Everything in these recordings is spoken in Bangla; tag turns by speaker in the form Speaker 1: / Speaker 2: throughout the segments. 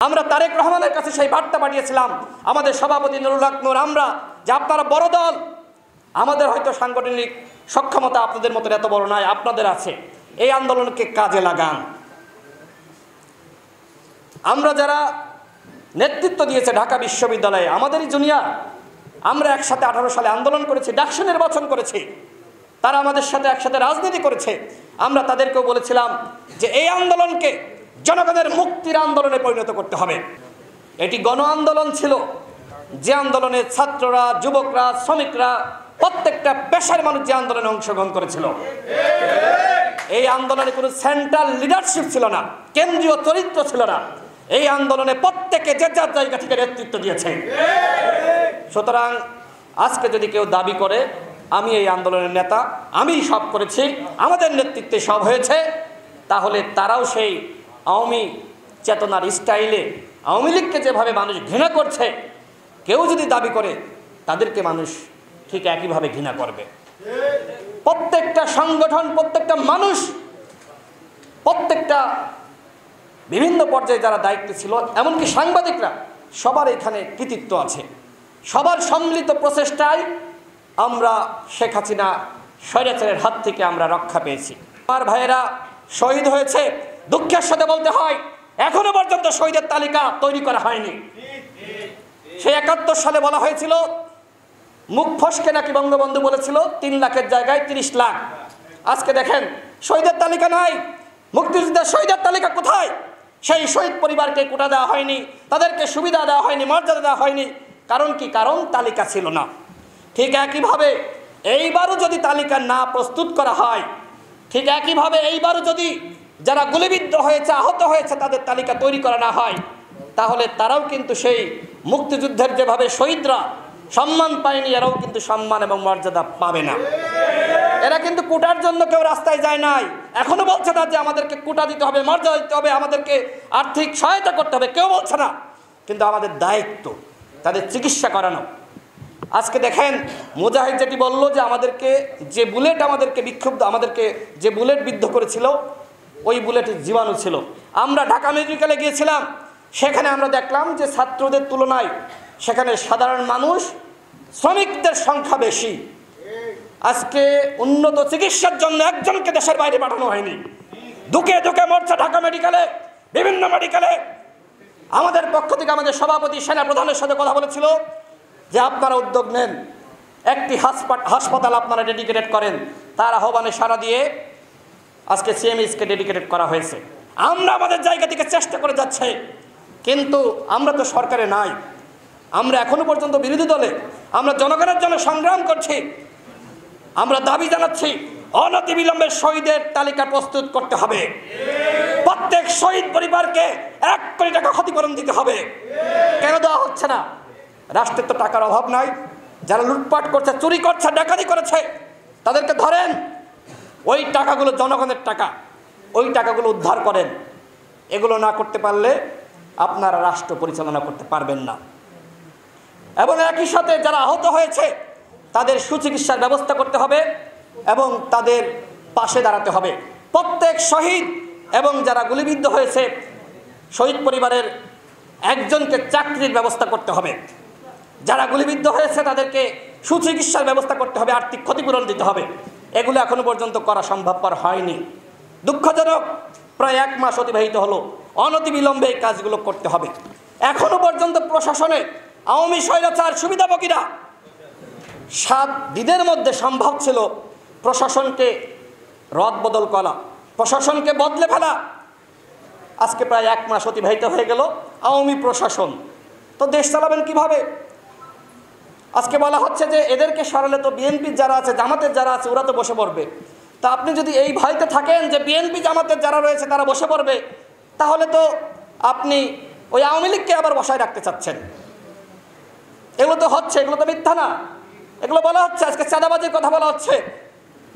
Speaker 1: আমরা তারেক রহমানের কাছে সেই বার্তা পাঠিয়েছিলাম, আমাদের সভাপতি নুরুল হক নূর, আমরা যে আপনারা বড় দল, আমাদের হয়তো সাংগঠনিক সক্ষমতা আপনাদের মতো এত বড় নয়, আপনাদের আছে, এই আন্দোলনকে কাজে লাগান। আমরা যারা নেতৃত্ব দিয়েছে ঢাকা বিশ্ববিদ্যালয়ে, আমাদেরই জুনিয়র, আমরা একসাথে 18 সালে আন্দোলন করেছি, ডাকসু নির্বাচন করেছি, তারা আমাদের সাথে একসাথে রাজনীতি করেছে। আমরা তাদেরকেও বলেছিলাম যে এই আন্দোলনকে জনগণের মুক্তির আন্দোলনে পরিণত করতে হবে। এটি গণ আন্দোলন ছিল, যে আন্দোলনে ছাত্ররা, যুবকরা, শ্রমিকরা, প্রত্যেকটা পেশার মানুষ যে আন্দোলনে অংশগ্রহণ করেছিল। এই আন্দোলনে কোনো সেন্ট্রাল লিডারশিপ ছিল না, কেন্দ্রীয় চরিত্র ছিল না। এই আন্দোলনে প্রত্যেকে যে যার জায়গা থেকে নেতৃত্ব দিয়েছে। সুতরাং আজকে যদি কেউ দাবি করে আমি এই আন্দোলনের নেতা, আমি সব করেছি, আমাদের নেতৃত্বে সব হয়েছে, তাহলে তারাও সেই আওয়ামী চেতনার স্টাইলে আওয়ামী লীগকে যেভাবে মানুষ ঘৃণা করছে, কেউ যদি দাবি করে তাদেরকে মানুষ ঠিক একইভাবে ঘৃণা করবে। প্রত্যেকটা সংগঠন, প্রত্যেকটা মানুষ, প্রত্যেকটা বিভিন্ন পর্যায়ে যারা দায়িত্ব ছিল, এমনকি সাংবাদিকরা, সবার এখানে কৃতিত্ব আছে। সবার সম্মিলিত প্রচেষ্টায় আমরা শেখ হাসিনা স্বৈরাচারের হাত থেকে আমরা রক্ষা পেয়েছি। আমার ভাইয়েরা শহীদ হয়েছে, দুঃখের সাথে বলতে হয় এখনো পর্যন্ত শহীদের তালিকা তৈরি করা হয়নি। সেই 71 সালে বলা হয়েছিল, মুখ ফসকে নাকি বঙ্গবন্ধু বলেছিল 3 লাখের জায়গায় 30 লাখ। আজকে দেখেন শহীদের তালিকা নাই, মুক্তিযোদ্ধার শহীদের তালিকা কোথায়? সেই শহীদ পরিবারকে কোটা দেওয়া হয়নি, তাদেরকে সুবিধা দেওয়া হয়নি, মর্যাদা দেওয়া হয়নি। কারণ কি? কারণ তালিকা ছিল না। ঠিক একইভাবে এইবারও যদি তালিকা না প্রস্তুত করা হয়, ঠিক একইভাবে এইবারও যদি যারা গুলিবিদ্ধ হয়েছে, আহত হয়েছে, তাদের তালিকা তৈরি করা না হয়, তাহলে তারাও কিন্তু সেই মুক্তিযুদ্ধের যেভাবে শহীদরা সম্মান পায়নি, এরাও কিন্তু সম্মান এবং মর্যাদা পাবে না। এরা কিন্তু কোটার জন্য কেউ রাস্তায় যায় নাই, এখনো বলছে না যে আমাদেরকে কোটা দিতে হবে, মর্যাদা দিতে হবে, আমাদেরকে আর্থিক সহায়তা করতে হবে, কেউ বলছে না। কিন্তু আমাদের দায়িত্ব তাদের চিকিৎসা করানো। আজকে দেখেন মুজাহিদ যেটি বললো যে আমাদেরকে যে বুলেট আমাদেরকে বিক্ষুব্ধ, আমাদেরকে যে বুলেট বিদ্ধ করেছিল, ওই বুলেটের জীবাণু ছিল। আমরা ঢাকা মেডিকেলে গিয়েছিলাম, সেখানে আমরা দেখলাম যে ছাত্রদের তুলনায় সেখানে সাধারণ মানুষ, শ্রমিকদের সংখ্যা বেশি। আজকে উন্নত চিকিৎসার জন্য একজনকে দেশের বাইরে পাঠানো হয়নি। ধুকে ধুকে মরছে ঢাকা মেডিকেলে, বিভিন্ন মেডিকেলে। আমাদের পক্ষ থেকে আমাদের সভাপতি সেনা প্রধানের সাথে কথা বলেছিল যে আপনারা উদ্যোগ নেন, একটি হাসপাতাল আপনারা ডেডিকেটেড করেন। তার আহ্বানে সাড়া দিয়ে আজকে সিএমএইচকে ডেডিকেটেড করা হয়েছে। আমরা আমাদের জায়গা থেকে চেষ্টা করে যাচ্ছে, কিন্তু আমরা তো সরকারে নাই, আমরা এখনো পর্যন্ত বিরোধী দলে, আমরা জনগণের জন্য সংগ্রাম করছি। আমরা দাবি জানাচ্ছি অনতিবিলম্বে শহীদের তালিকা প্রস্তুত করতে হবে। প্রত্যেক শহীদ পরিবারকে 1 কোটি টাকা ক্ষতিপূরণ দিতে হবে। কেন দেওয়া হচ্ছে না? রাষ্ট্রের তো টাকার অভাব নাই। যারা লুটপাট করছে, চুরি করছে, ডাকাতি করেছে, তাদেরকে ধরেন, ওই টাকাগুলো জনগণের টাকা, ওই টাকাগুলো উদ্ধার করেন। এগুলো না করতে পারলে আপনারা রাষ্ট্র পরিচালনা করতে পারবেন না। এবং একই সাথে যারা আহত হয়েছে তাদের সুচিকিৎসার ব্যবস্থা করতে হবে এবং তাদের পাশে দাঁড়াতে হবে। প্রত্যেক শহীদ এবং যারা গুলিবিদ্ধ হয়েছে, শহীদ পরিবারের একজনকে চাকরির ব্যবস্থা করতে হবে। যারা গুলিবিদ্ধ হয়েছে তাদেরকে সুচিকিৎসার ব্যবস্থা করতে হবে, আর্থিক ক্ষতিপূরণ দিতে হবে। এগুলো এখনো পর্যন্ত করা সম্ভবপর হয়নি। দুঃখজনক, প্রায় 1 মাস অতিবাহিত হলো, অনতিবিলম্বে এই কাজগুলো করতে হবে। এখনো পর্যন্ত প্রশাসনে আওয়ামী স্বৈরাচার সুবিধাভোগীরা 7 দিনের মধ্যে সম্ভব ছিল প্রশাসনকে রদবদল করা, প্রশাসনকে বদলে ফেলা। আজকে প্রায় 1 মাস অতিবাহিত হয়ে গেল। আওয়ামী প্রশাসন তো দেশ চালাবেন কিভাবে? আজকে বলা হচ্ছে যে এদেরকে সরালে তো বিএনপির যারা আছে, জামাতের যারা আছে, ওরা তো বসে পড়বে। তা আপনি যদি এই ভয়তে থাকেন যে বিএনপি জামাতের যারা রয়েছে তারা বসে পড়বে, তাহলে তো আপনি ওই আওয়ামী লীগকে আবার বসায় রাখতে চাচ্ছেন। এগুলো তো হচ্ছে, এগুলো তো মিথ্যা না, এগুলো বলা হচ্ছে। আজকে চাঁদাবাজির কথা বলা হচ্ছে।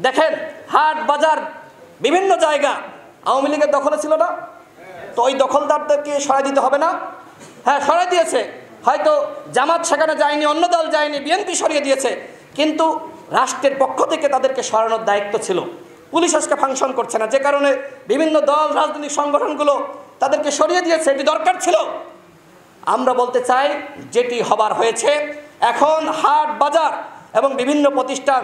Speaker 1: দেখেন হাট বাজার বিভিন্ন জায়গা আওয়ামী লীগের দখলে ছিল না? তো ওই দখলদারদেরকে সরাই দিতে হবে না? হ্যাঁ, সরাই দিয়েছে। হয়তো জামাত সেখানে যায়নি, অন্য দল যায়নি, বিএনপি সরিয়ে দিয়েছে, কিন্তু রাষ্ট্রের পক্ষ থেকে তাদেরকে সরানোর দায়িত্ব ছিল। পুলিশ আজকে ফাংশন করছে না, যে কারণে বিভিন্ন দল, রাজনৈতিক সংগঠনগুলো তাদেরকে সরিয়ে দিয়েছে। এটি দরকার ছিল। আমরা বলতে চাই যেটি হবার হয়েছে, এখন হাট বাজার এবং বিভিন্ন প্রতিষ্ঠান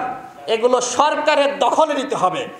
Speaker 1: এগুলো সরকারের দখলে নিতে হবে।